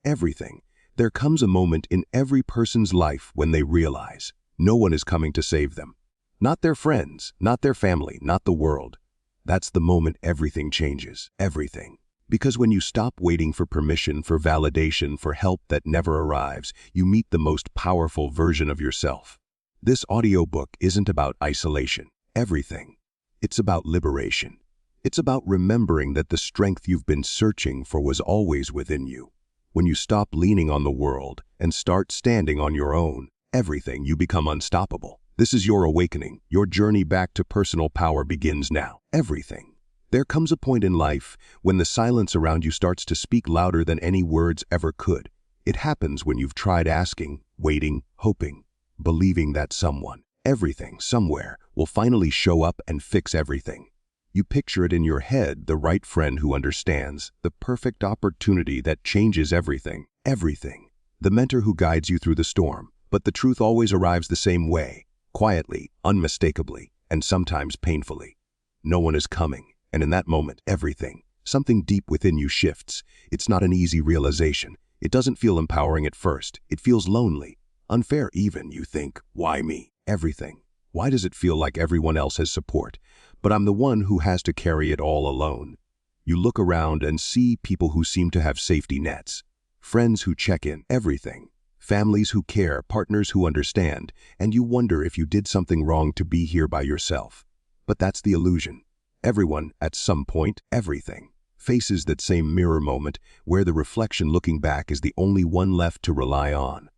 everything. There comes a moment in every person's life when they realize no one is coming to save them. Not their friends, not their family, not the world. That's the moment everything changes. Everything. Because when you stop waiting for permission, for validation, for help that never arrives, you meet the most powerful version of yourself. This audiobook isn't about isolation. Everything. It's about liberation. It's about remembering that the strength you've been searching for was always within you. When you stop leaning on the world and start standing on your own, everything, you become unstoppable. This is your awakening. Your journey back to personal power begins now. Everything. There comes a point in life when the silence around you starts to speak louder than any words ever could. It happens when you've tried asking, waiting, hoping, believing that someone, everything, somewhere, will finally show up and fix everything. You picture it in your head, the right friend who understands, the perfect opportunity that changes everything. Everything. The mentor who guides you through the storm. But the truth always arrives the same way, quietly, unmistakably, and sometimes painfully. No one is coming. And in that moment, everything, something deep within you shifts. It's not an easy realization. It doesn't feel empowering at first. It feels lonely, unfair even. You think, why me? Everything. Why does it feel like everyone else has support, but I'm the one who has to carry it all alone? You look around and see people who seem to have safety nets, friends who check in, everything, families who care, partners who understand, and you wonder if you did something wrong to be here by yourself. But that's the illusion. Everyone, at some point, everything, faces that same mirror moment where the reflection looking back is the only one left to rely on.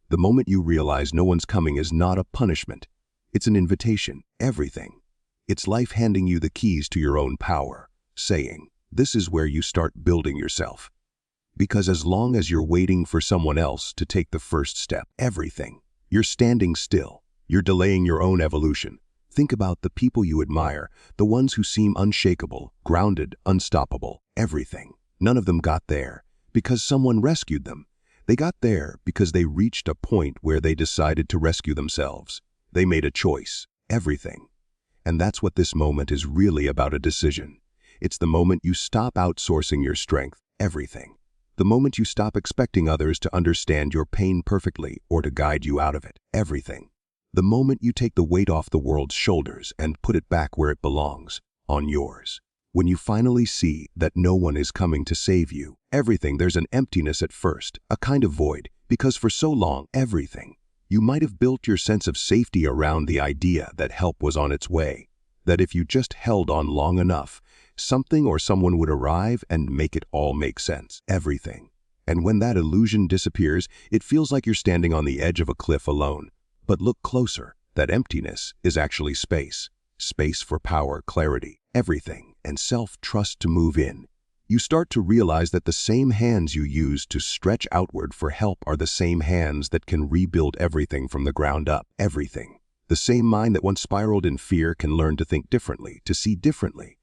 The moment you realize no one's coming is not a punishment. It's an invitation. Everything. It's life handing you the keys to your own power, saying, this is where you start building yourself. Because as long as you're waiting for someone else to take the first step, everything, you're standing still. You're delaying your own evolution. Think about the people you admire, the ones who seem unshakable, grounded, unstoppable, everything. None of them got there because someone rescued them. They got there because they reached a point where they decided to rescue themselves. They made a choice. Everything. And that's what this moment is really about, a decision. It's the moment you stop outsourcing your strength. Everything. The moment you stop expecting others to understand your pain perfectly or to guide you out of it. Everything. The moment you take the weight off the world's shoulders and put it back where it belongs, on yours. When you finally see that no one is coming to save you, everything, there's an emptiness at first, a kind of void, because for so long, everything, you might have built your sense of safety around the idea that help was on its way, that if you just held on long enough, something or someone would arrive and make it all make sense. Everything. And when that illusion disappears, it feels like you're standing on the edge of a cliff alone. But look closer. That emptiness is actually space. Space for power, clarity, everything, and self-trust to move in. You start to realize that the same hands you use to stretch outward for help are the same hands that can rebuild everything from the ground up. Everything. The same mind that once spiraled in fear can learn to think differently, to see differently.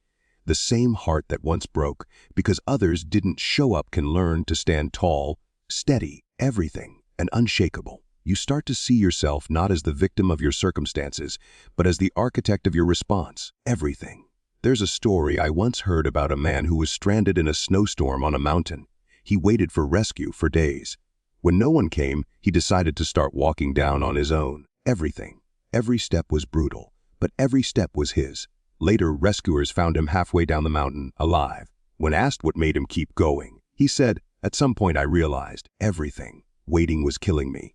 The same heart that once broke because others didn't show up can learn to stand tall, steady, everything, and unshakable. You start to see yourself not as the victim of your circumstances, but as the architect of your response. Everything. There's a story I once heard about a man who was stranded in a snowstorm on a mountain. He waited for rescue for days. When no one came, he decided to start walking down on his own. Everything. Every step was brutal, but every step was his. Later, rescuers found him halfway down the mountain, alive. When asked what made him keep going, he said, "At some point I realized everything. Waiting was killing me."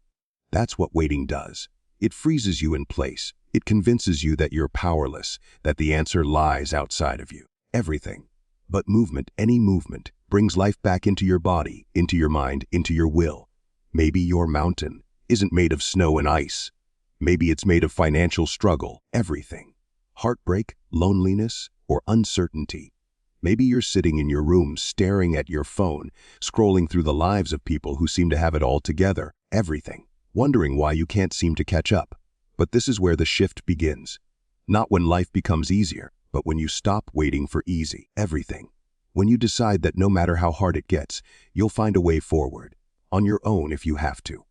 That's what waiting does. It freezes you in place. It convinces you that you're powerless, that the answer lies outside of you. Everything. But movement, any movement, brings life back into your body, into your mind, into your will. Maybe your mountain isn't made of snow and ice. Maybe it's made of financial struggle, everything. Heartbreak, loneliness, or uncertainty. Maybe you're sitting in your room staring at your phone, scrolling through the lives of people who seem to have it all together, everything. Wondering why you can't seem to catch up. But this is where the shift begins. Not when life becomes easier, but when you stop waiting for easy. Everything. When you decide that no matter how hard it gets, you'll find a way forward. On your own if you have to.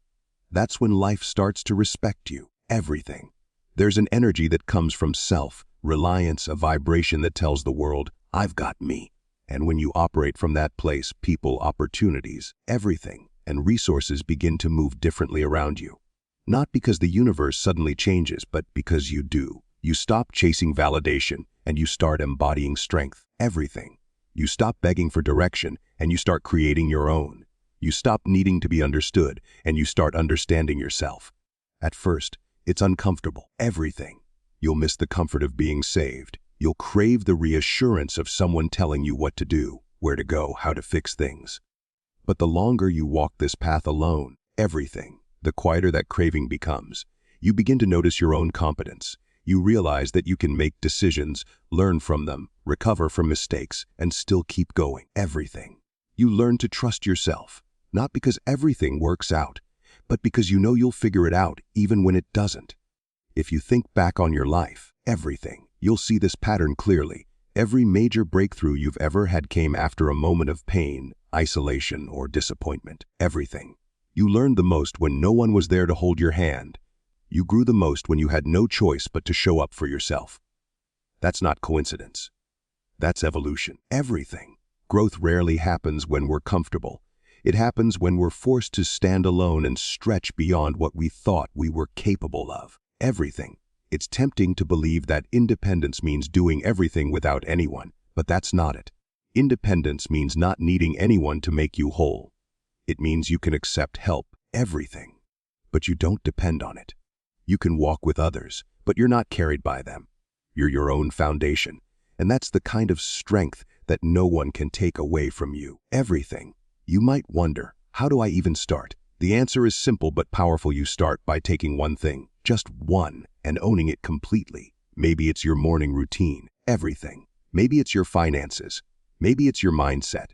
That's when life starts to respect you. Everything. There's an energy that comes from self-reliance, a vibration that tells the world, I've got me. And when you operate from that place, people, opportunities, everything, and resources begin to move differently around you. Not because the universe suddenly changes, but because you do. You stop chasing validation, and you start embodying strength. Everything. You stop begging for direction, and you start creating your own. You stop needing to be understood, and you start understanding yourself. At first, it's uncomfortable. Everything. You'll miss the comfort of being saved. You'll crave the reassurance of someone telling you what to do, where to go, how to fix things. But the longer you walk this path alone, everything, the quieter that craving becomes. You begin to notice your own competence. You realize that you can make decisions, learn from them, recover from mistakes, and still keep going. Everything. You learn to trust yourself, not because everything works out, but because you know you'll figure it out even when it doesn't. If you think back on your life, everything, you'll see this pattern clearly. Every major breakthrough you've ever had came after a moment of pain, isolation, or disappointment. Everything. You learned the most when no one was there to hold your hand. You grew the most when you had no choice but to show up for yourself. That's not coincidence. That's evolution. Everything. Growth rarely happens when we're comfortable. It happens when we're forced to stand alone and stretch beyond what we thought we were capable of. Everything. It's tempting to believe that independence means doing everything without anyone, but that's not it. Independence means not needing anyone to make you whole. It means you can accept help, everything, but you don't depend on it. You can walk with others, but you're not carried by them. You're your own foundation, and that's the kind of strength that no one can take away from you. Everything. You might wonder, how do I even start? The answer is simple but powerful. You start by taking one thing, just one, and owning it completely. Maybe it's your morning routine, everything. Maybe it's your finances. Maybe it's your mindset.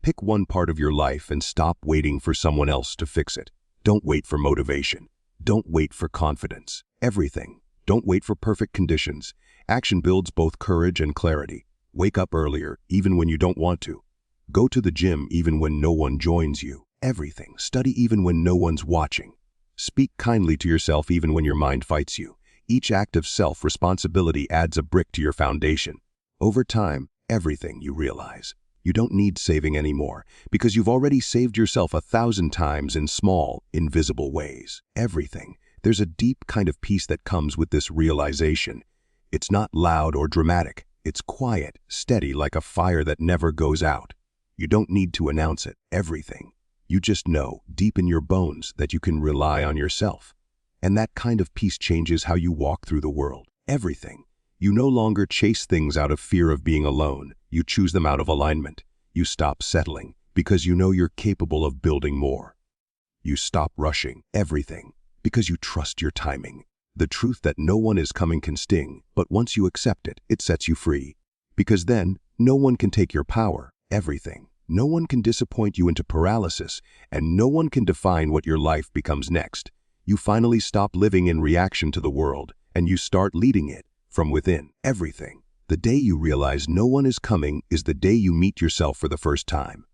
Pick one part of your life and stop waiting for someone else to fix it. Don't wait for motivation. Don't wait for confidence. Everything. Don't wait for perfect conditions. Action builds both courage and clarity. Wake up earlier, even when you don't want to. Go to the gym even when no one joins you. Everything. Study even when no one's watching. Speak kindly to yourself even when your mind fights you. Each act of self-responsibility adds a brick to your foundation. Over time, everything you realize. You don't need saving anymore because you've already saved yourself 1,000 times in small, invisible ways. Everything. There's a deep kind of peace that comes with this realization. It's not loud or dramatic. It's quiet, steady, like a fire that never goes out. You don't need to announce it. Everything. You just know, deep in your bones, that you can rely on yourself. And that kind of peace changes how you walk through the world. Everything. You no longer chase things out of fear of being alone. You choose them out of alignment. You stop settling because you know you're capable of building more. You stop rushing. Everything. Because you trust your timing. The truth that no one is coming can sting, but once you accept it, it sets you free. Because then, no one can take your power. Everything. No one can disappoint you into paralysis, and no one can define what your life becomes next. You finally stop living in reaction to the world, and you start leading it from within. Everything. The day you realize no one is coming is the day you meet yourself for the first time.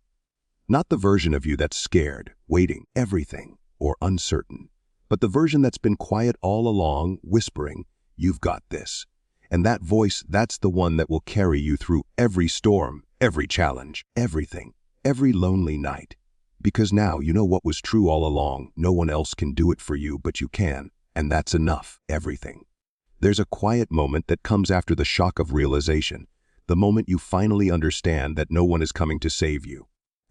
Not the version of you that's scared, waiting, everything, or uncertain, but the version that's been quiet all along, whispering, "You've got this." And that voice, that's the one that will carry you through every storm, every challenge, everything, every lonely night. Because now you know what was true all along. No one else can do it for you, but you can, and that's enough. Everything. There's a quiet moment that comes after the shock of realization, the moment you finally understand that no one is coming to save you.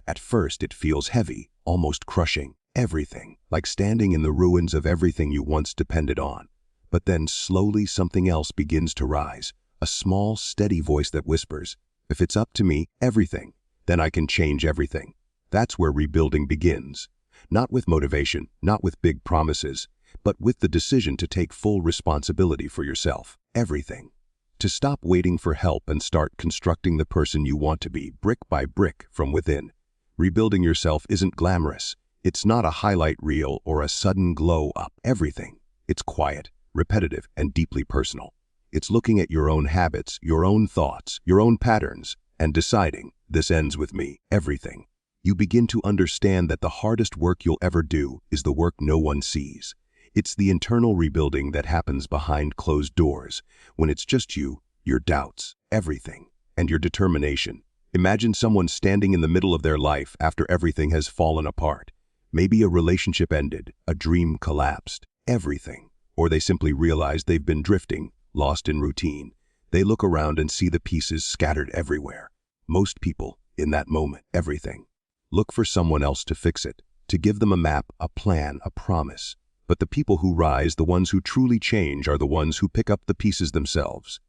At first, it feels heavy, almost crushing. Everything, like standing in the ruins of everything you once depended on. But then slowly something else begins to rise, a small, steady voice that whispers, "If it's up to me, everything, then I can change everything." That's where rebuilding begins. Not with motivation, not with big promises, but with the decision to take full responsibility for yourself. Everything. To stop waiting for help and start constructing the person you want to be, brick by brick, from within. Rebuilding yourself isn't glamorous. It's not a highlight reel or a sudden glow up. Everything. It's quiet, repetitive, and deeply personal. It's looking at your own habits, your own thoughts, your own patterns, and deciding, this ends with me. Everything. You begin to understand that the hardest work you'll ever do is the work no one sees. It's the internal rebuilding that happens behind closed doors, when it's just you, your doubts, everything, and your determination. Imagine someone standing in the middle of their life after everything has fallen apart. Maybe a relationship ended, a dream collapsed, everything. Or they simply realize they've been drifting, lost in routine. They look around and see the pieces scattered everywhere. Most people, in that moment, everything. Look for someone else to fix it, to give them a map, a plan, a promise. But the people who rise, the ones who truly change, are the ones who pick up the pieces themselves.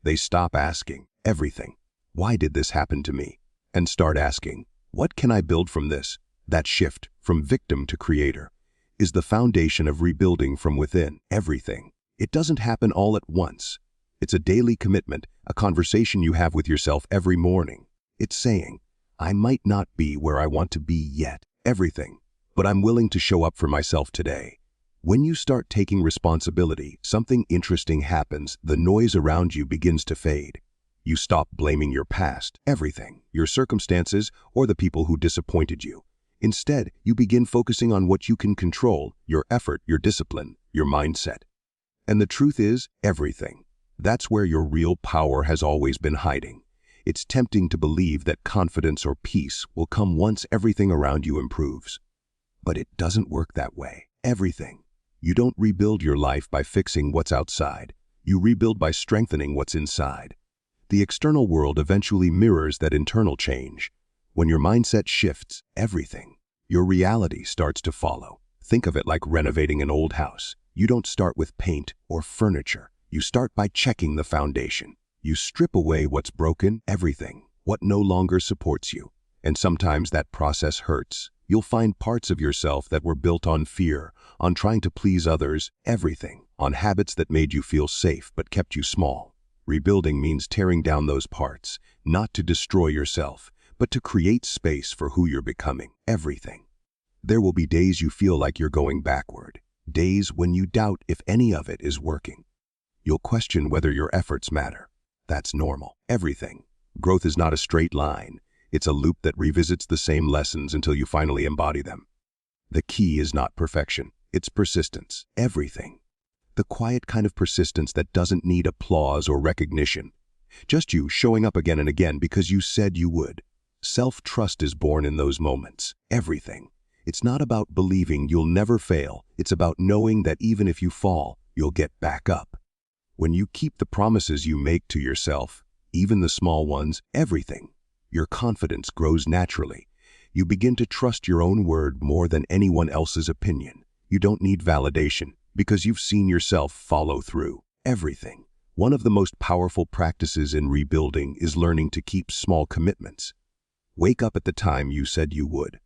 They stop asking, everything, why did this happen to me? And start asking, what can I build from this? That shift, from victim to creator, is the foundation of rebuilding from within, everything. It doesn't happen all at once. It's a daily commitment, a conversation you have with yourself every morning. It's saying, I might not be where I want to be yet, everything, but I'm willing to show up for myself today. When you start taking responsibility, something interesting happens. The noise around you begins to fade. You stop blaming your past, everything, your circumstances, or the people who disappointed you. Instead, you begin focusing on what you can control, your effort, your discipline, your mindset. And the truth is, everything. That's where your real power has always been hiding. It's tempting to believe that confidence or peace will come once everything around you improves. But it doesn't work that way. Everything. You don't rebuild your life by fixing what's outside. You rebuild by strengthening what's inside. The external world eventually mirrors that internal change. When your mindset shifts, everything, your reality starts to follow. Think of it like renovating an old house. You don't start with paint or furniture. You start by checking the foundation. You strip away what's broken, everything, what no longer supports you. And sometimes that process hurts. You'll find parts of yourself that were built on fear, on trying to please others, everything, on habits that made you feel safe but kept you small. Rebuilding means tearing down those parts, not to destroy yourself, but to create space for who you're becoming, everything. There will be days you feel like you're going backward, days when you doubt if any of it is working. You'll question whether your efforts matter. That's normal, everything. Growth is not a straight line. It's a loop that revisits the same lessons until you finally embody them. The key is not perfection, it's persistence, everything. The quiet kind of persistence that doesn't need applause or recognition. Just you showing up again and again because you said you would. Self-trust is born in those moments, everything. It's not about believing you'll never fail, it's about knowing that even if you fall, you'll get back up. When you keep the promises you make to yourself, even the small ones, everything, your confidence grows naturally. You begin to trust your own word more than anyone else's opinion. You don't need validation because you've seen yourself follow through, everything. One of the most powerful practices in rebuilding is learning to keep small commitments. Wake up at the time you said you would.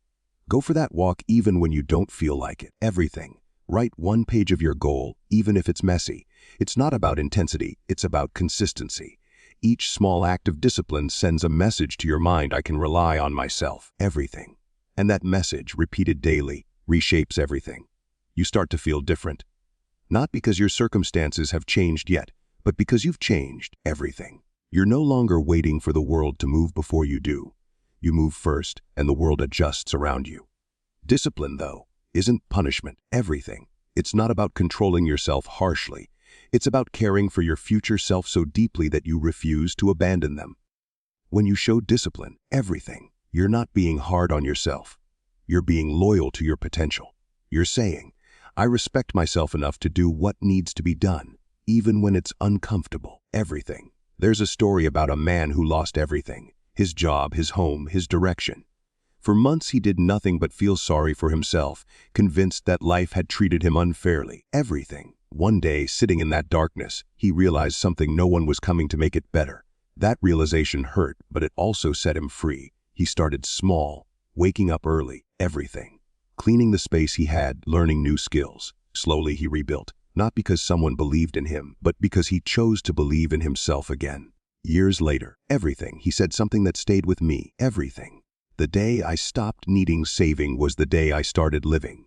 Go for that walk even when you don't feel like it, everything. Write one page of your goal, even if it's messy. It's not about intensity, it's about consistency. Each small act of discipline sends a message to your mind: I can rely on myself, everything. And that message, repeated daily, reshapes everything. You start to feel different. Not because your circumstances have changed yet, but because you've changed, everything. You're no longer waiting for the world to move before you do. You move first, and the world adjusts around you. Discipline, though, isn't punishment, everything. It's not about controlling yourself harshly. It's about caring for your future self so deeply that you refuse to abandon them. When you show discipline, everything, you're not being hard on yourself. You're being loyal to your potential. You're saying, I respect myself enough to do what needs to be done, even when it's uncomfortable, everything. There's a story about a man who lost everything. His job, his home, his direction. For months he did nothing but feel sorry for himself, convinced that life had treated him unfairly, everything. One day, sitting in that darkness, he realized something: no one was coming to make it better. That realization hurt, but it also set him free. He started small, waking up early, everything. Cleaning the space he had, learning new skills. Slowly he rebuilt, not because someone believed in him, but because he chose to believe in himself again. Years later, everything, he said something that stayed with me, everything. The day I stopped needing saving was the day I started living.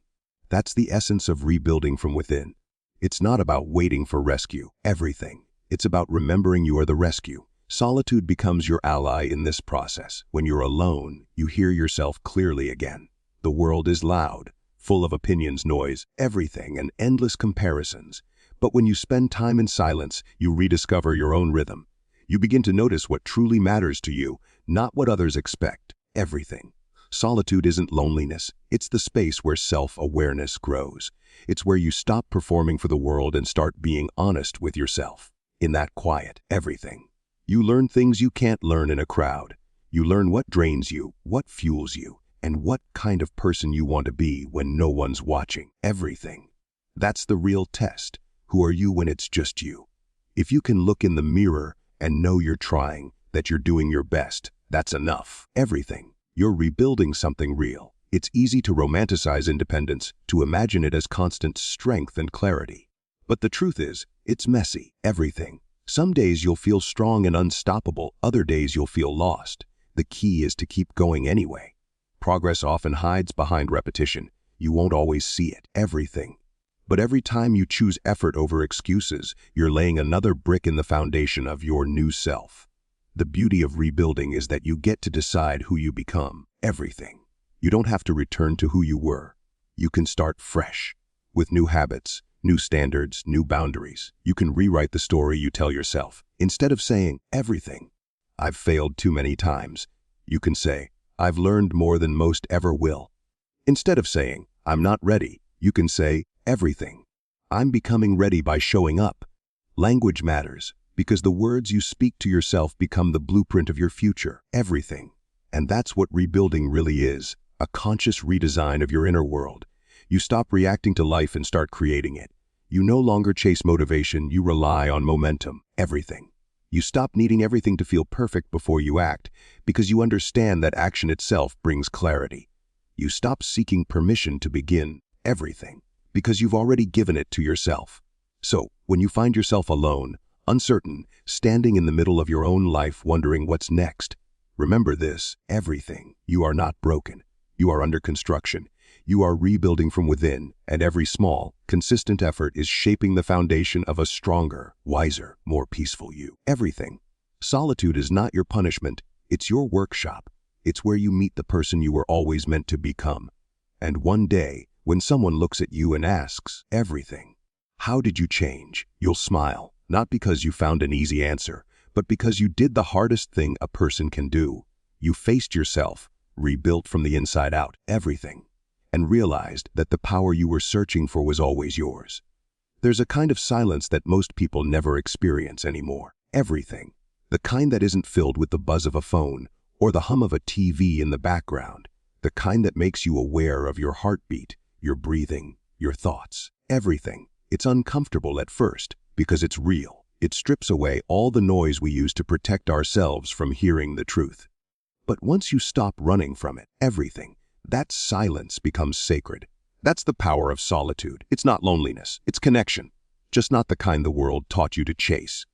That's the essence of rebuilding from within. It's not about waiting for rescue, everything. It's about remembering you are the rescue. Solitude becomes your ally in this process. When you're alone, you hear yourself clearly again. The world is loud, full of opinions, noise, everything, and endless comparisons. But when you spend time in silence, you rediscover your own rhythm. You begin to notice what truly matters to you, not what others expect, everything. Solitude isn't loneliness. It's the space where self-awareness grows. It's where you stop performing for the world and start being honest with yourself. In that quiet, everything. You learn things you can't learn in a crowd. You learn what drains you, what fuels you, and what kind of person you want to be when no one's watching. Everything. That's the real test. Who are you when it's just you? If you can look in the mirror and know you're trying, that you're doing your best, that's enough. Everything. You're rebuilding something real. It's easy to romanticize independence, to imagine it as constant strength and clarity. But the truth is, it's messy. Everything. Some days you'll feel strong and unstoppable, other days you'll feel lost. The key is to keep going anyway. Progress often hides behind repetition. You won't always see it. Everything. But every time you choose effort over excuses, you're laying another brick in the foundation of your new self. The beauty of rebuilding is that you get to decide who you become. Everything. You don't have to return to who you were. You can start fresh, with new habits, new standards, new boundaries. You can rewrite the story you tell yourself. Instead of saying, everything, I've failed too many times, you can say, I've learned more than most ever will. Instead of saying, I'm not ready, you can say, everything. I'm becoming ready by showing up. Language matters, because the words you speak to yourself become the blueprint of your future. Everything. And that's what rebuilding really is, a conscious redesign of your inner world. You stop reacting to life and start creating it. You no longer chase motivation, you rely on momentum. Everything. You stop needing everything to feel perfect before you act, because you understand that action itself brings clarity. You stop seeking permission to begin. Everything. Because you've already given it to yourself. So, when you find yourself alone, uncertain, standing in the middle of your own life wondering what's next, remember this, everything. You are not broken. You are under construction. You are rebuilding from within, and every small, consistent effort is shaping the foundation of a stronger, wiser, more peaceful you. Everything. Solitude is not your punishment. It's your workshop. It's where you meet the person you were always meant to become. And one day, when someone looks at you and asks, everything, how did you change? You'll smile, not because you found an easy answer, but because you did the hardest thing a person can do. You faced yourself, rebuilt from the inside out, everything, and realized that the power you were searching for was always yours. There's a kind of silence that most people never experience anymore. Everything. The kind that isn't filled with the buzz of a phone or the hum of a TV in the background. The kind that makes you aware of your heartbeat, your breathing, your thoughts. Everything. It's uncomfortable at first because it's real. It strips away all the noise we use to protect ourselves from hearing the truth. But once you stop running from it, everything, that silence becomes sacred. That's the power of solitude. It's not loneliness, it's connection. Just not the kind the world taught you to chase.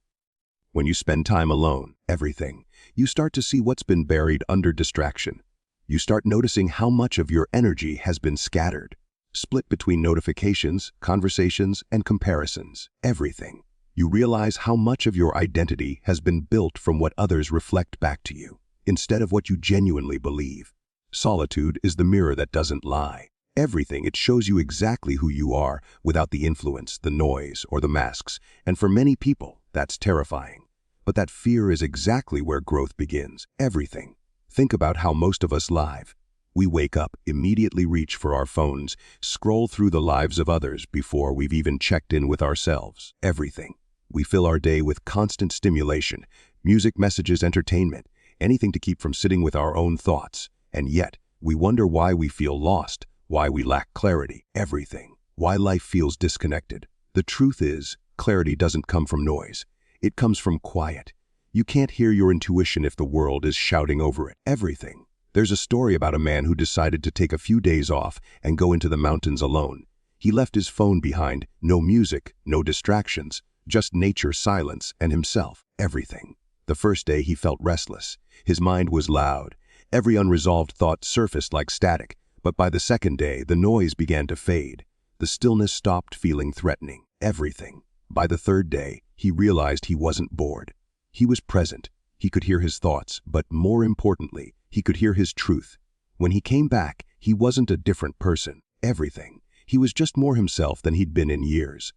When you spend time alone, everything, you start to see what's been buried under distraction. You start noticing how much of your energy has been scattered, split between notifications, conversations, and comparisons. Everything. You realize how much of your identity has been built from what others reflect back to you, instead of what you genuinely believe. Solitude is the mirror that doesn't lie. Everything, it shows you exactly who you are without the influence, the noise, or the masks. And for many people, that's terrifying. But that fear is exactly where growth begins. Everything. Think about how most of us live. We wake up, immediately reach for our phones, scroll through the lives of others before we've even checked in with ourselves. Everything. We fill our day with constant stimulation, music, messages, entertainment, anything to keep from sitting with our own thoughts. And yet, we wonder why we feel lost, why we lack clarity. Everything. Why life feels disconnected. The truth is, clarity doesn't come from noise. It comes from quiet. You can't hear your intuition if the world is shouting over it. Everything. There's a story about a man who decided to take a few days off and go into the mountains alone. He left his phone behind, no music, no distractions, just nature, silence, and himself. Everything. The first day he felt restless. His mind was loud. Every unresolved thought surfaced like static. But by the second day, the noise began to fade. The stillness stopped feeling threatening. Everything. By the third day, he realized he wasn't bored. He was present. He could hear his thoughts, but more importantly, he could hear his truth. When he came back, he wasn't a different person. Everything. He was just more himself than he'd been in years.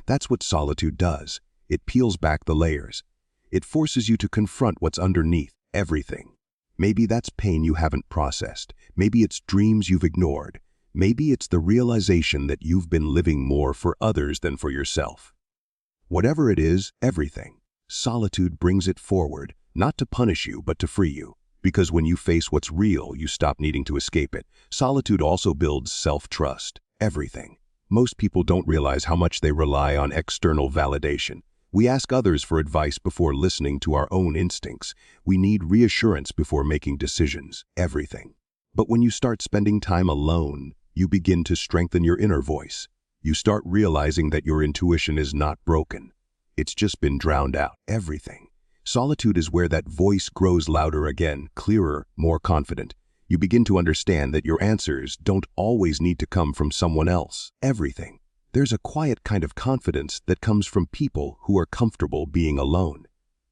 That's what solitude does. It peels back the layers. It forces you to confront what's underneath. Everything. Maybe that's pain you haven't processed. Maybe it's dreams you've ignored. Maybe it's the realization that you've been living more for others than for yourself. Whatever it is, everything. Solitude brings it forward, not to punish you, but to free you. Because when you face what's real, you stop needing to escape it. Solitude also builds self-trust. Everything. Most people don't realize how much they rely on external validation. We ask others for advice before listening to our own instincts. We need reassurance before making decisions. Everything. But when you start spending time alone, you begin to strengthen your inner voice. You start realizing that your intuition is not broken. It's just been drowned out. Everything. Solitude is where that voice grows louder again, clearer, more confident. You begin to understand that your answers don't always need to come from someone else. Everything. There's a quiet kind of confidence that comes from people who are comfortable being alone.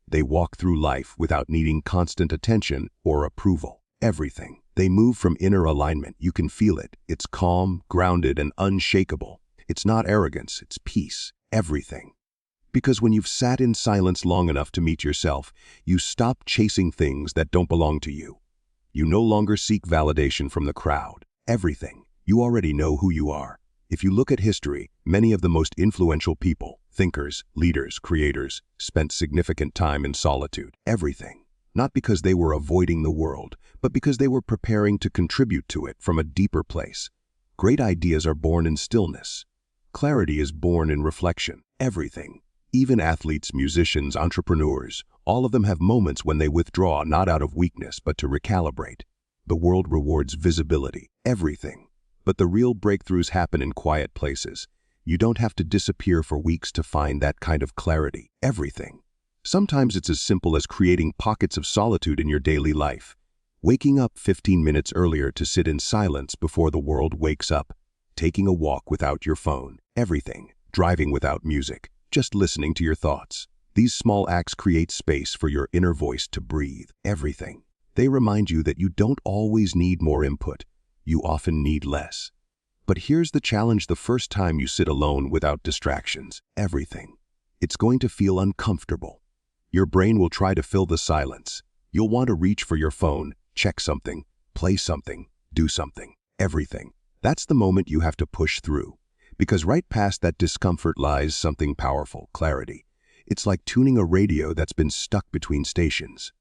They walk through life without needing constant attention or approval. Everything. They move from inner alignment. You can feel it. It's calm, grounded, and unshakable. It's not arrogance, it's peace. Everything. Because when you've sat in silence long enough to meet yourself, you stop chasing things that don't belong to you. You no longer seek validation from the crowd. Everything. You already know who you are. If you look at history, many of the most influential people, thinkers, leaders, creators, spent significant time in solitude. Everything. Not because they were avoiding the world, but because they were preparing to contribute to it from a deeper place. Great ideas are born in stillness. Clarity is born in reflection. Everything. Even athletes, musicians, entrepreneurs, all of them have moments when they withdraw not out of weakness but to recalibrate. The world rewards visibility. Everything. But the real breakthroughs happen in quiet places. You don't have to disappear for weeks to find that kind of clarity. Everything. Sometimes it's as simple as creating pockets of solitude in your daily life. Waking up 15 minutes earlier to sit in silence before the world wakes up. Taking a walk without your phone. Everything. Driving without music. Just listening to your thoughts. These small acts create space for your inner voice to breathe. Everything. They remind you that you don't always need more input. You often need less. But here's the challenge the first time you sit alone without distractions. Everything. It's going to feel uncomfortable. Your brain will try to fill the silence. You'll want to reach for your phone, check something, play something, do something. Everything. That's the moment you have to push through. Because right past that discomfort lies something powerful, clarity. It's like tuning a radio that's been stuck between stations.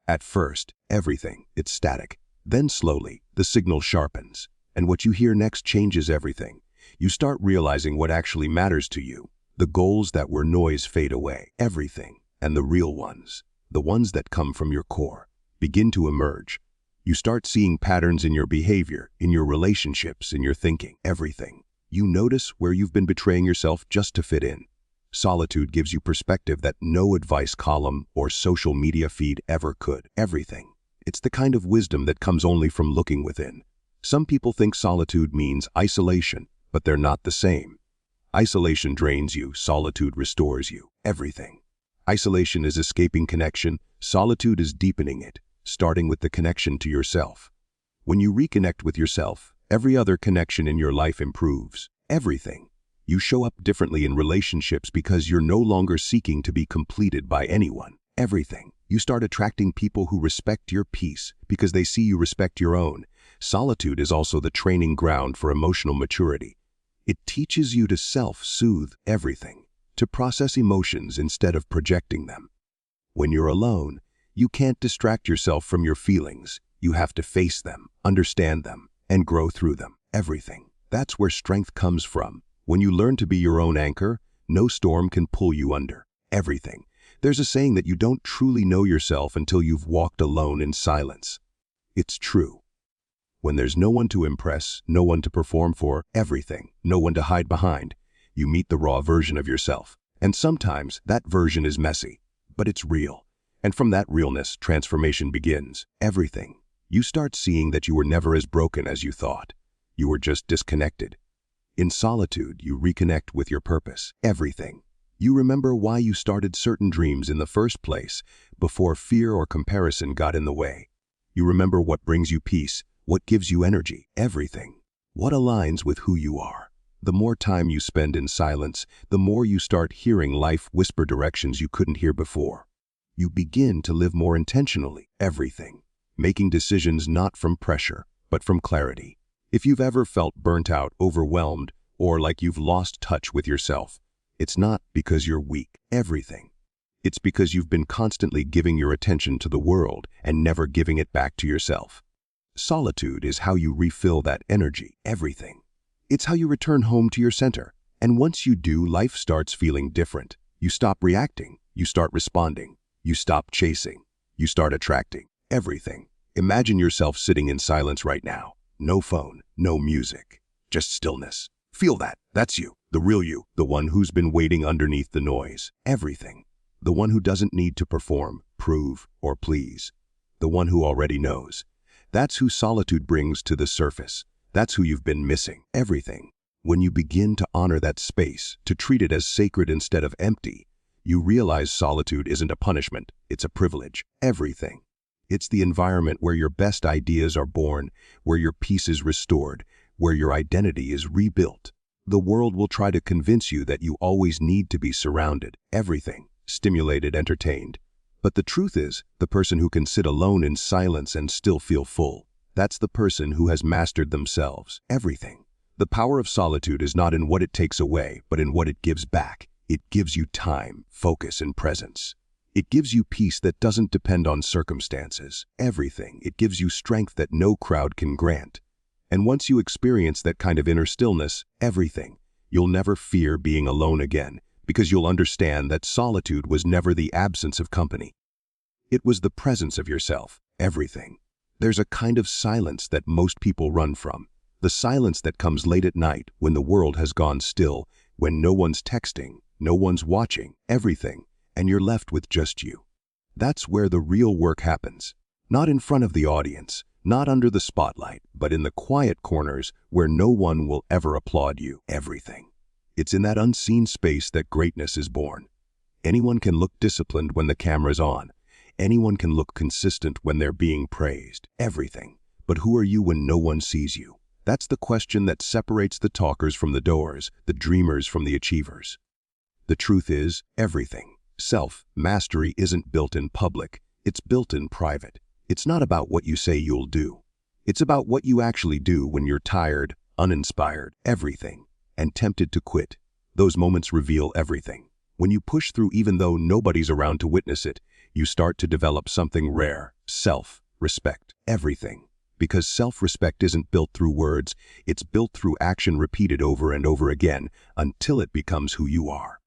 At first, everything, it's static. Then slowly, the signal sharpens. And what you hear next changes everything. You start realizing what actually matters to you. The goals that were noise fade away. Everything. And the real ones, the ones that come from your core, begin to emerge. You start seeing patterns in your behavior, in your relationships, in your thinking. Everything. You notice where you've been betraying yourself just to fit in. Solitude gives you perspective that no advice column or social media feed ever could. Everything. It's the kind of wisdom that comes only from looking within. Some people think solitude means isolation, but they're not the same. Isolation drains you, solitude restores you. Everything. Isolation is escaping connection, solitude is deepening it, starting with the connection to yourself. When you reconnect with yourself, every other connection in your life improves. Everything. You show up differently in relationships because you're no longer seeking to be completed by anyone. Everything. You start attracting people who respect your peace because they see you respect your own. Solitude is also the training ground for emotional maturity. It teaches you to self-soothe everything, to process emotions instead of projecting them. When you're alone, you can't distract yourself from your feelings. You have to face them, understand them, and grow through them. Everything. That's where strength comes from. When you learn to be your own anchor, no storm can pull you under. Everything. There's a saying that you don't truly know yourself until you've walked alone in silence. It's true. When there's no one to impress, no one to perform for, everything, no one to hide behind, you meet the raw version of yourself. And sometimes that version is messy, but it's real. And from that realness, transformation begins. Everything. You start seeing that you were never as broken as you thought. You were just disconnected. In solitude, you reconnect with your purpose. Everything. You remember why you started certain dreams in the first place, before fear or comparison got in the way. You remember what brings you peace, what gives you energy. Everything. What aligns with who you are. The more time you spend in silence, the more you start hearing life whisper directions you couldn't hear before. You begin to live more intentionally. Everything. making decisions not from pressure, but from clarity. If you've ever felt burnt out, overwhelmed, or like you've lost touch with yourself, it's not because you're weak, everything. It's because you've been constantly giving your attention to the world and never giving it back to yourself. Solitude is how you refill that energy, everything. It's how you return home to your center. And once you do, life starts feeling different. You stop reacting. You start responding. You stop chasing. You start attracting everything. Imagine yourself sitting in silence right now. No phone, no music, just stillness. Feel that. That's you, the real you, the one who's been waiting underneath the noise. Everything. The one who doesn't need to perform, prove, or please. The one who already knows. That's who solitude brings to the surface. That's who you've been missing. Everything. When you begin to honor that space, to treat it as sacred instead of empty, you realize solitude isn't a punishment, it's a privilege. Everything. It's the environment where your best ideas are born, where your peace is restored, where your identity is rebuilt. The world will try to convince you that you always need to be surrounded, everything, stimulated, entertained. But the truth is, the person who can sit alone in silence and still feel full, that's the person who has mastered themselves, everything. The power of solitude is not in what it takes away, but in what it gives back. It gives you time, focus, and presence. It gives you peace that doesn't depend on circumstances, everything. It gives you strength that no crowd can grant. And once you experience that kind of inner stillness, everything, you'll never fear being alone again, because you'll understand that solitude was never the absence of company. It was the presence of yourself, everything. There's a kind of silence that most people run from. The silence that comes late at night when the world has gone still, when no one's texting, no one's watching, everything, and you're left with just you. That's where the real work happens. Not in front of the audience, not under the spotlight, but in the quiet corners where no one will ever applaud you, everything. It's in that unseen space that greatness is born. Anyone can look disciplined when the camera's on. Anyone can look consistent when they're being praised, everything. But who are you when no one sees you? That's the question that separates the talkers from the doers, the dreamers from the achievers. The truth is, everything. Self-mastery isn't built in public, it's built in private. It's not about what you say you'll do. It's about what you actually do when you're tired, uninspired, everything, and tempted to quit. Those moments reveal everything. When you push through even though nobody's around to witness it, you start to develop something rare, self-respect, everything. Because self-respect isn't built through words, it's built through action repeated over and over again until it becomes who you are.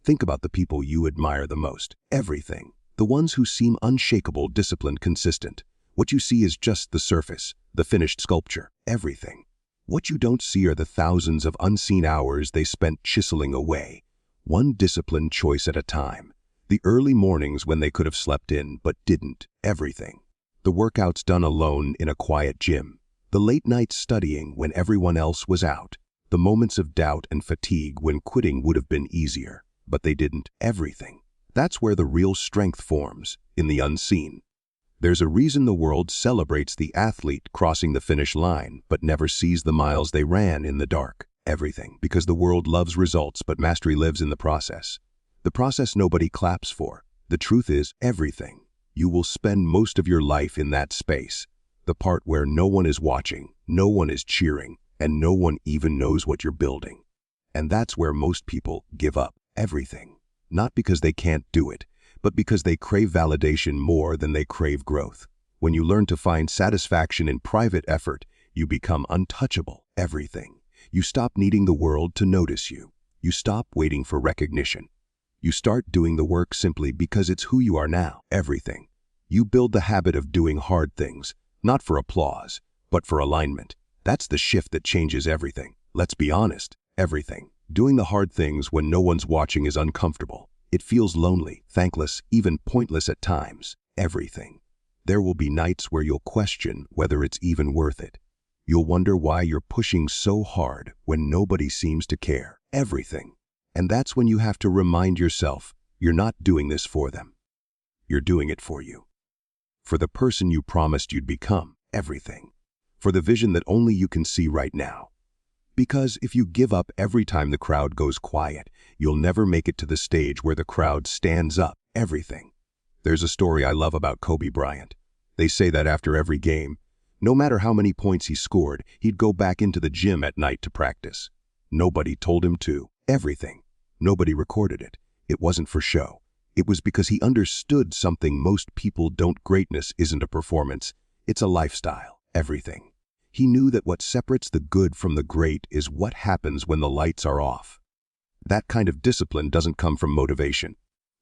Think about the people you admire the most, everything. The ones who seem unshakable, disciplined, consistent. What you see is just the surface, the finished sculpture, everything. What you don't see are the thousands of unseen hours they spent chiseling away, one disciplined choice at a time. The early mornings when they could have slept in but didn't, everything. The workouts done alone in a quiet gym. The late nights studying when everyone else was out. The moments of doubt and fatigue when quitting would have been easier, but they didn't, everything. That's where the real strength forms, in the unseen. There's a reason the world celebrates the athlete crossing the finish line, but never sees the miles they ran in the dark, everything. Because the world loves results, but mastery lives in the process. The process nobody claps for. The truth is, everything. You will spend most of your life in that space, the part where no one is watching, no one is cheering, and no one even knows what you're building. And that's where most people give up, everything. Not because they can't do it, but because they crave validation more than they crave growth. When you learn to find satisfaction in private effort, you become untouchable, everything. You stop needing the world to notice you. You stop waiting for recognition. You start doing the work simply because it's who you are now, everything. You build the habit of doing hard things, not for applause, but for alignment. That's the shift that changes everything. Let's be honest, everything. Doing the hard things when no one's watching is uncomfortable. It feels lonely, thankless, even pointless at times, everything. There will be nights where you'll question whether it's even worth it. You'll wonder why you're pushing so hard when nobody seems to care, everything. And that's when you have to remind yourself, you're not doing this for them. You're doing it for you. For the person you promised you'd become, everything. For the vision that only you can see right now. Because if you give up every time the crowd goes quiet, you'll never make it to the stage where the crowd stands up, everything. There's a story I love about Kobe Bryant. They say that after every game, no matter how many points he scored, he'd go back into the gym at night to practice. Nobody told him to. Everything. Nobody recorded it. It wasn't for show. It was because he understood something most people don't. Greatness isn't a performance. It's a lifestyle. Everything. He knew that what separates the good from the great is what happens when the lights are off. That kind of discipline doesn't come from motivation.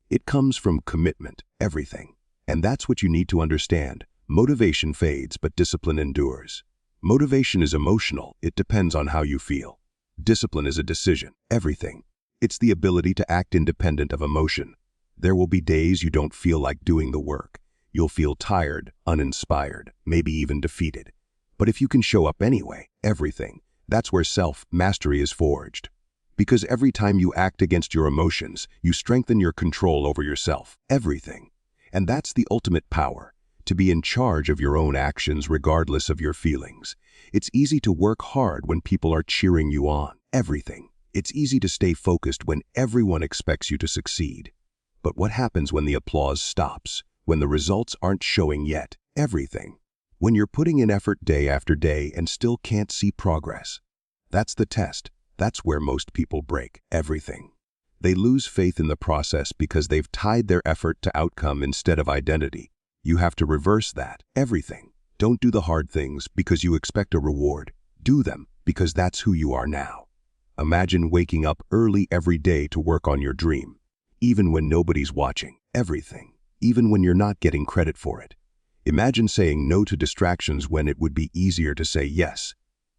It comes from commitment. Everything. And that's what you need to understand. Motivation fades, but discipline endures. Motivation is emotional. It depends on how you feel. Discipline is a decision. Everything. It's the ability to act independent of emotion. There will be days you don't feel like doing the work. You'll feel tired, uninspired, maybe even defeated. But if you can show up anyway, everything, that's where self-mastery is forged. Because every time you act against your emotions, you strengthen your control over yourself. Everything. And that's the ultimate power. To be in charge of your own actions regardless of your feelings. It's easy to work hard when people are cheering you on. Everything. It's easy to stay focused when everyone expects you to succeed. But what happens when the applause stops? When the results aren't showing yet? Everything. When you're putting in effort day after day and still can't see progress. That's the test. That's where most people break. Everything. They lose faith in the process because they've tied their effort to outcome instead of identity. You have to reverse that. Everything. Don't do the hard things because you expect a reward. Do them because that's who you are now. Imagine waking up early every day to work on your dream, even when nobody's watching. Everything. Even when you're not getting credit for it. Imagine saying no to distractions when it would be easier to say yes.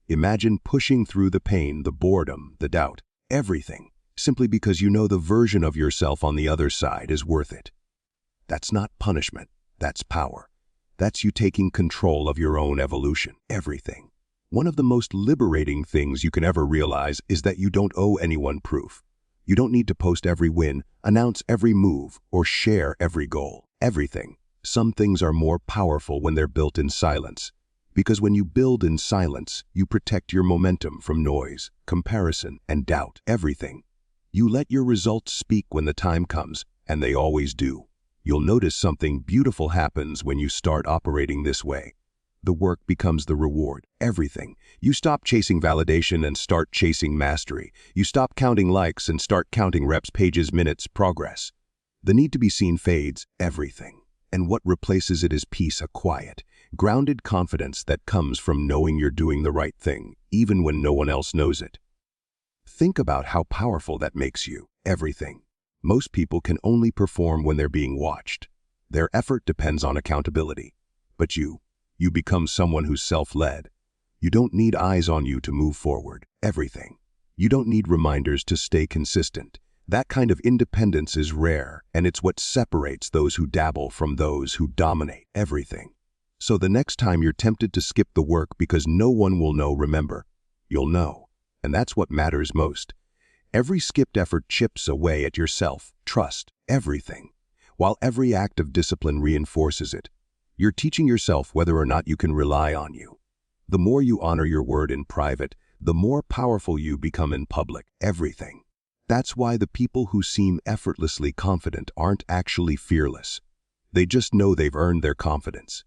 Imagine pushing through the pain, the boredom, the doubt. Everything. Simply because you know the version of yourself on the other side is worth it. That's not punishment. That's power. That's you taking control of your own evolution. Everything. One of the most liberating things you can ever realize is that you don't owe anyone proof. You don't need to post every win, announce every move, or share every goal. Everything. Some things are more powerful when they're built in silence. Because when you build in silence, you protect your momentum from noise, comparison, and doubt. Everything. You let your results speak when the time comes, and they always do. You'll notice something beautiful happens when you start operating this way. The work becomes the reward. Everything. You stop chasing validation and start chasing mastery. You stop counting likes and start counting reps, pages, minutes, progress. The need to be seen fades. Everything. And what replaces it is peace, a quiet, grounded confidence that comes from knowing you're doing the right thing, even when no one else knows it. Think about how powerful that makes you. Everything. Most people can only perform when they're being watched. Their effort depends on accountability. But you become someone who's self-led. You don't need eyes on you to move forward. Everything. You don't need reminders to stay consistent. That kind of independence is rare, and it's what separates those who dabble from those who dominate. Everything. So the next time you're tempted to skip the work because no one will know, remember, you'll know. And that's what matters most. Every skipped effort chips away at your self-trust. Everything. While every act of discipline reinforces it. You're teaching yourself whether or not you can rely on you. The more you honor your word in private, the more powerful you become in public. Everything. That's why the people who seem effortlessly confident aren't actually fearless. They just know they've earned their confidence.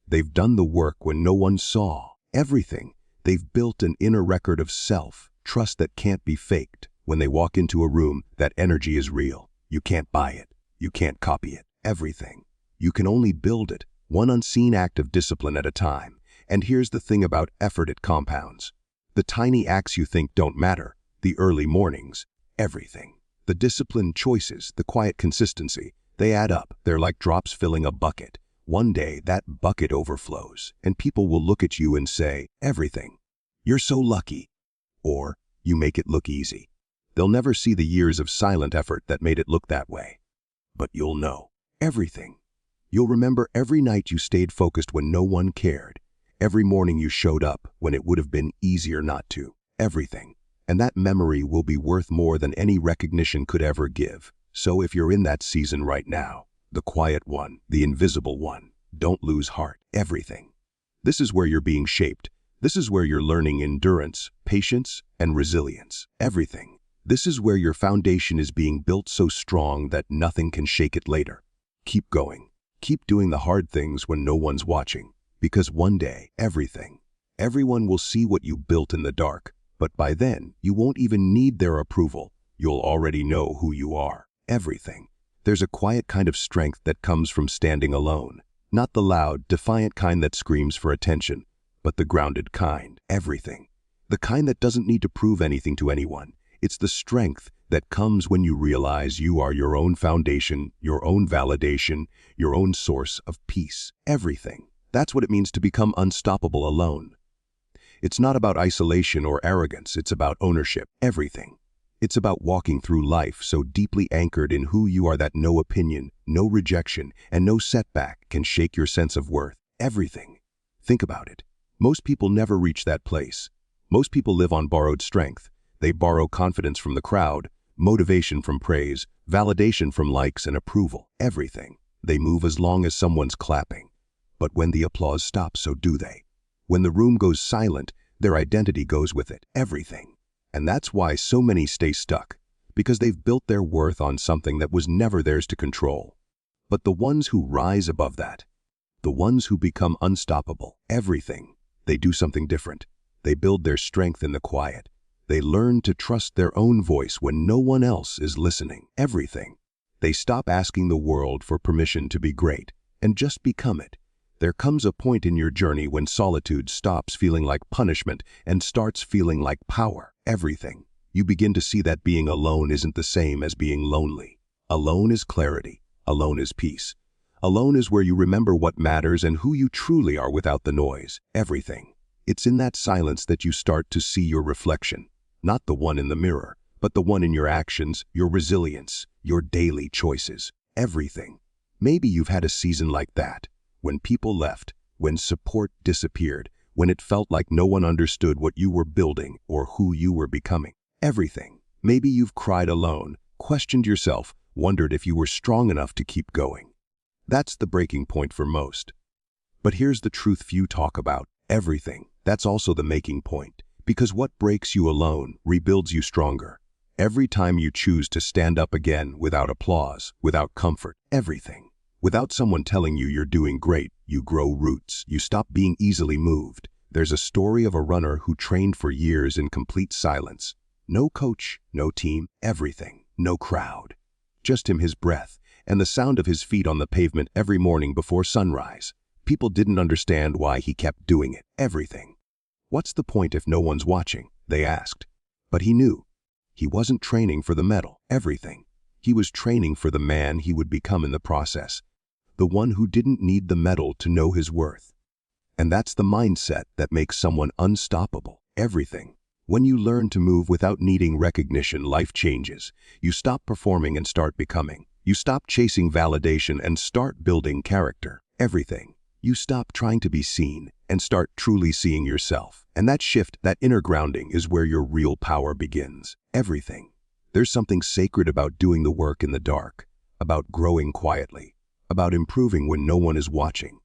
They've done the work when no one saw. Everything. They've built an inner record of self-trust that can't be faked. When they walk into a room, that energy is real. You can't buy it. You can't copy it. Everything. You can only build it, one unseen act of discipline at a time. And here's the thing about effort, it compounds. The tiny acts you think don't matter, the early mornings, everything. The disciplined choices, the quiet consistency, they add up. They're like drops filling a bucket. One day, that bucket overflows, and people will look at you and say, everything. You're so lucky. Or, you make it look easy. They'll never see the years of silent effort that made it look that way. But you'll know. Everything. You'll remember every night you stayed focused when no one cared. Every morning you showed up when it would have been easier not to. Everything. And that memory will be worth more than any recognition could ever give. So if you're in that season right now, the quiet one, the invisible one, don't lose heart. Everything. This is where you're being shaped. This is where you're learning endurance, patience, and resilience. Everything. This is where your foundation is being built so strong that nothing can shake it later. Keep going. Keep doing the hard things when no one's watching, because one day, everyone will see what you built in the dark, but by then, you won't even need their approval. You'll already know who you are. Everything. There's a quiet kind of strength that comes from standing alone. Not the loud, defiant kind that screams for attention, but the grounded kind. Everything. The kind that doesn't need to prove anything to anyone. It's the strength that comes when you realize you are your own foundation, your own validation, your own source of peace. Everything. That's what it means to become unstoppable alone. It's not about isolation or arrogance, it's about ownership. Everything. It's about walking through life so deeply anchored in who you are that no opinion, no rejection, and no setback can shake your sense of worth. Everything. Think about it. Most people never reach that place. Most people live on borrowed strength. They borrow confidence from the crowd, motivation from praise, validation from likes and approval. Everything. They move as long as someone's clapping. But when the applause stops, so do they. When the room goes silent, their identity goes with it. Everything. And that's why so many stay stuck, because they've built their worth on something that was never theirs to control. But the ones who rise above that, the ones who become unstoppable, everything, they do something different. They build their strength in the quiet. They learn to trust their own voice when no one else is listening. Everything. They stop asking the world for permission to be great and just become it. There comes a point in your journey when solitude stops feeling like punishment and starts feeling like power. Everything. You begin to see that being alone isn't the same as being lonely. Alone is clarity. Alone is peace. Alone is where you remember what matters and who you truly are without the noise. Everything. It's in that silence that you start to see your reflection. Not the one in the mirror, but the one in your actions, your resilience, your daily choices. Everything. Maybe you've had a season like that. When people left, when support disappeared, when it felt like no one understood what you were building or who you were becoming. Everything. Maybe you've cried alone, questioned yourself, wondered if you were strong enough to keep going. That's the breaking point for most. But here's the truth few talk about. Everything. That's also the making point. Because what breaks you alone rebuilds you stronger. Every time you choose to stand up again without applause, without comfort, everything. Without someone telling you you're doing great, you grow roots, you stop being easily moved. There's a story of a runner who trained for years in complete silence. No coach, no team, everything, no crowd. Just him, his breath, and the sound of his feet on the pavement every morning before sunrise. People didn't understand why he kept doing it. Everything. What's the point if no one's watching? They asked. But he knew. He wasn't training for the medal. Everything. He was training for the man he would become in the process. The one who didn't need the medal to know his worth. And that's the mindset that makes someone unstoppable. Everything. When you learn to move without needing recognition, life changes. You stop performing and start becoming. You stop chasing validation and start building character. Everything. You stop trying to be seen and start truly seeing yourself. And that shift, that inner grounding, is where your real power begins. Everything. There's something sacred about doing the work in the dark, about growing quietly, about improving when no one is watching.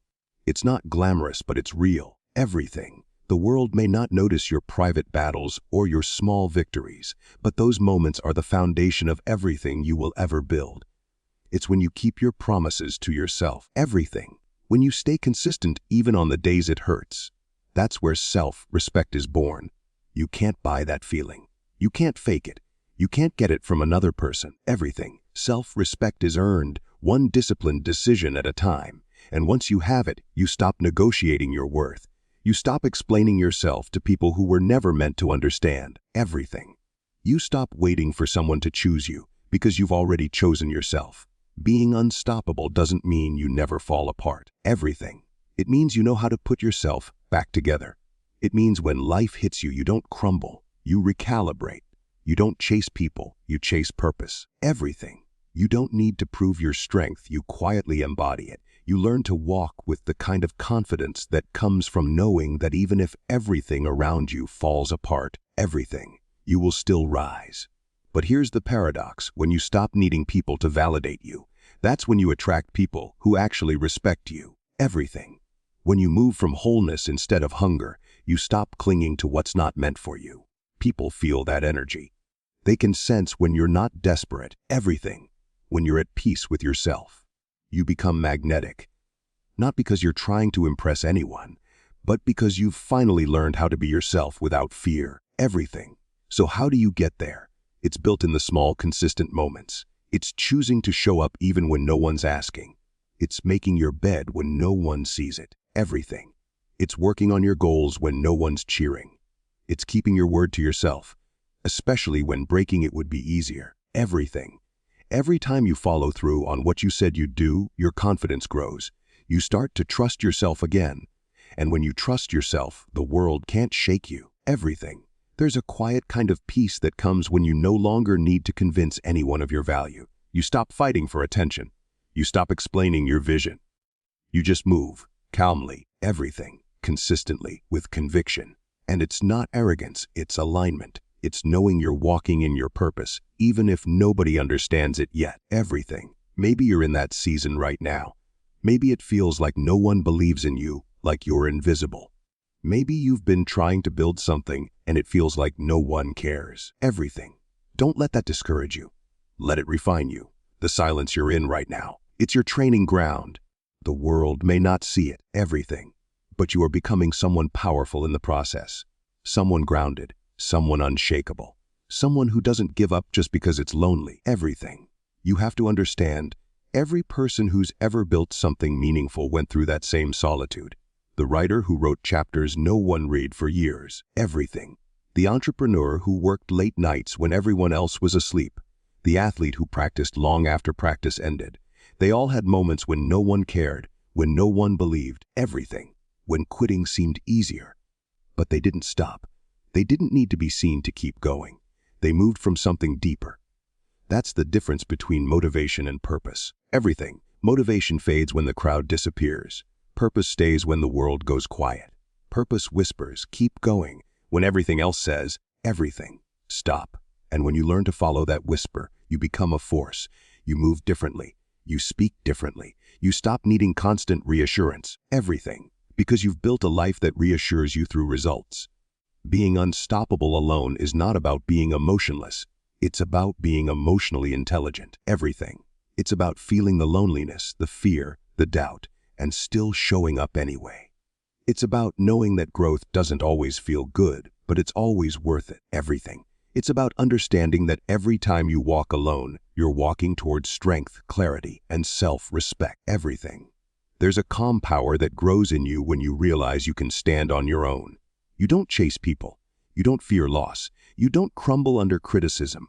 It's not glamorous, but it's real. Everything. The world may not notice your private battles or your small victories, but those moments are the foundation of everything you will ever build. It's when you keep your promises to yourself. Everything. When you stay consistent even on the days it hurts. That's where self-respect is born. You can't buy that feeling. You can't fake it. You can't get it from another person. Everything. Self-respect is earned, one disciplined decision at a time. And once you have it, you stop negotiating your worth. You stop explaining yourself to people who were never meant to understand. Everything. You stop waiting for someone to choose you because you've already chosen yourself. Being unstoppable doesn't mean you never fall apart. Everything. It means you know how to put yourself back together. It means when life hits you, you don't crumble. You recalibrate. You don't chase people, you chase purpose. Everything. You don't need to prove your strength, you quietly embody it. You learn to walk with the kind of confidence that comes from knowing that even if everything around you falls apart, everything, you will still rise. But here's the paradox: when you stop needing people to validate you, that's when you attract people who actually respect you. Everything. When you move from wholeness instead of hunger, you stop clinging to what's not meant for you. People feel that energy. They can sense when you're not desperate. Everything. When you're at peace with yourself. You become magnetic. Not because you're trying to impress anyone, but because you've finally learned how to be yourself without fear. Everything. So how do you get there? It's built in the small, consistent moments. It's choosing to show up even when no one's asking. It's making your bed when no one sees it. Everything. It's working on your goals when no one's cheering. It's keeping your word to yourself, especially when breaking it would be easier. Everything. Every time you follow through on what you said you'd do, your confidence grows. You start to trust yourself again. And when you trust yourself, the world can't shake you. Everything. There's a quiet kind of peace that comes when you no longer need to convince anyone of your value. You stop fighting for attention. You stop explaining your vision. You just move, calmly, everything, consistently, with conviction. And it's not arrogance, it's alignment. It's knowing you're walking in your purpose, even if nobody understands it yet. Everything. Maybe you're in that season right now. Maybe it feels like no one believes in you, like you're invisible. Maybe you've been trying to build something and it feels like no one cares. Everything. Don't let that discourage you. Let it refine you. The silence you're in right now. It's your training ground. The world may not see it. Everything. But you are becoming someone powerful in the process. Someone grounded. Someone unshakable. Someone who doesn't give up just because it's lonely. Everything. You have to understand, every person who's ever built something meaningful went through that same solitude. The writer who wrote chapters no one read for years. Everything. The entrepreneur who worked late nights when everyone else was asleep. The athlete who practiced long after practice ended. They all had moments when no one cared, when no one believed. Everything. When quitting seemed easier. But they didn't stop. They didn't need to be seen to keep going. They moved from something deeper. That's the difference between motivation and purpose. Everything. Motivation fades when the crowd disappears. Purpose stays when the world goes quiet. Purpose whispers, keep going, when everything else says, everything, stop. And when you learn to follow that whisper, you become a force. You move differently. You speak differently. You stop needing constant reassurance. Everything. Because you've built a life that reassures you through results. Being unstoppable alone is not about being emotionless. It's about being emotionally intelligent. Everything. It's about feeling the loneliness, the fear, the doubt, and still showing up anyway. It's about knowing that growth doesn't always feel good, but it's always worth it. Everything. It's about understanding that every time you walk alone, you're walking towards strength, clarity, and self-respect. Everything. There's a calm power that grows in you when you realize you can stand on your own. You don't chase people. You don't fear loss. You don't crumble under criticism.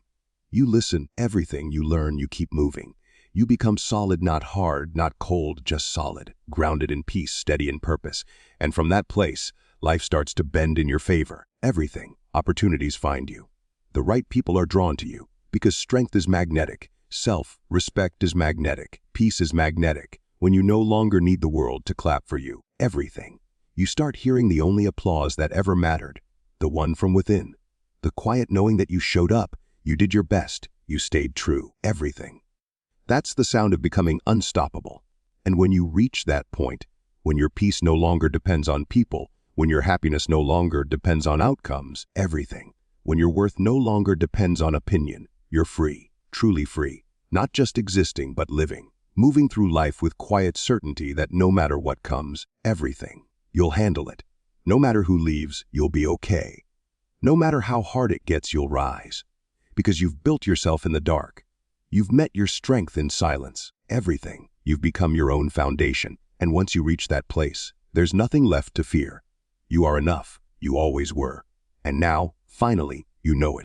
You listen. Everything you learn, you keep moving. You become solid, not hard, not cold, just solid, grounded in peace, steady in purpose. And from that place, life starts to bend in your favor. Everything. Opportunities find you. The right people are drawn to you because strength is magnetic. Self-respect is magnetic. Peace is magnetic. When you no longer need the world to clap for you. Everything. You start hearing the only applause that ever mattered. The one from within. The quiet knowing that you showed up. You did your best. You stayed true. Everything. That's the sound of becoming unstoppable. And when you reach that point, when your peace no longer depends on people, when your happiness no longer depends on outcomes, everything, when your worth no longer depends on opinion, you're free, truly free, not just existing but living, moving through life with quiet certainty that no matter what comes, everything, you'll handle it. No matter who leaves, you'll be okay. No matter how hard it gets, you'll rise. Because you've built yourself in the dark. You've met your strength in silence. Everything. You've become your own foundation. And once you reach that place, there's nothing left to fear. You are enough. You always were. And now, finally, you know it.